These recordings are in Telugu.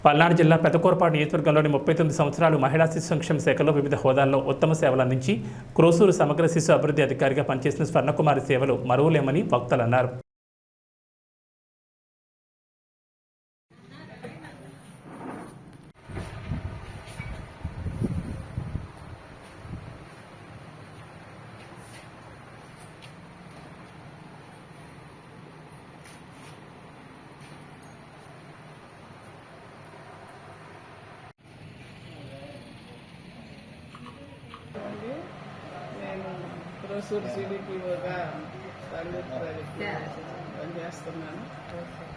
పల్నాడు జిల్లా పెదకూరపాడు నియోజకవర్గంలోని 39 సంవత్సరాలు మహిళా శిశు సంక్షేమ శాఖలో వివిధ హోదాల్లో ఉత్తమ సేవలు అందించి క్రోసూరు సమగ్ర శిశు అభివృద్ధి అధికారిగా పనిచేసిన స్వర్ణకుమారి సేవలు మరువలేమని వక్తలు అన్నారు. నేను క్రోసూరు సిడిపిఓగా పనిచేస్తున్నాను.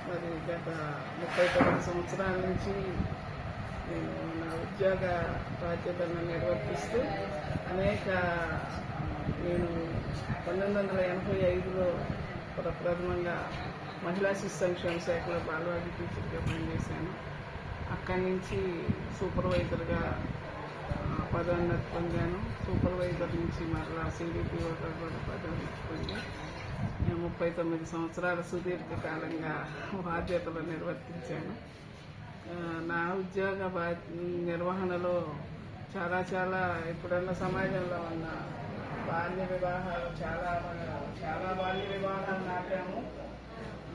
మరి గత 39 సంవత్సరాల నుంచి నేను నా ఉద్యోగ బాధ్యతలను నిర్వర్తిస్తూ నేను 1985లో ప్రథమంగా మహిళా శిశు సంక్షేమ శాఖలో బాలవాడి టీచర్గా పనిచేశాను. అక్కడి నుంచి సూపర్వైజర్గా పదోన్నతి పొందాను. సూపర్వైజర్ నుంచి మరలా సిడిపిఓగా కూడా పదోన్నతి పొంది 39 సంవత్సరాల సుదీర్ఘకాలంగా బాధ్యతలు నిర్వర్తించాను. నా ఉద్యోగ నిర్వహణలో చాలా ఇప్పుడున్న సమాజంలో ఉన్న బాల్య వివాహాలు చాలా బాల్య వివాహాలు నాటాము.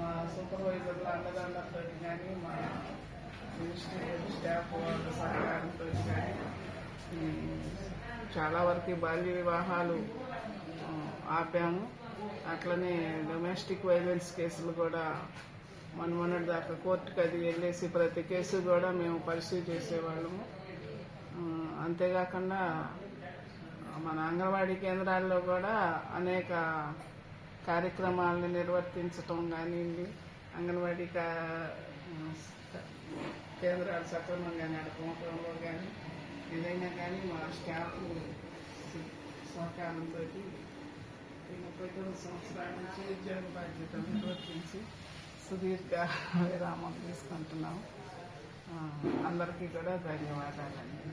మా సూపర్వైజర్ల అండదండలతో కానీ మా మినిస్ట్రీ స్టాఫ్ వాళ్ళ సహకారంతో కానీ చాలా వరకు బాల్య వివాహాలు ఆపాము. అట్లనే డొమెస్టిక్ వైలెన్స్ కేసులు కూడా మొన్నటి దాకా కోర్టుకు అది వెళ్ళేసి ప్రతి కేసు కూడా మేము పరిశీలి చేసేవాళ్ళము. అంతేకాకుండా మన అంగన్వాడీ కేంద్రాల్లో కూడా అనేక కార్యక్రమాలను నిర్వర్తించటం కానివ్వండి, అంగన్వాడీ కేంద్రాలు సక్రమంగా నడపడంలో కానీ ఏదైనా కానీ మా స్టాఫ్ సహకారంతో 39 సంవత్సరాల నుంచి ఉద్యోగ బాధ్యతలు నిర్వర్తించి సుదీర్ఘ విరామం తీసుకుంటున్నాము. అందరికీ కూడా ధన్యవాదాలండి.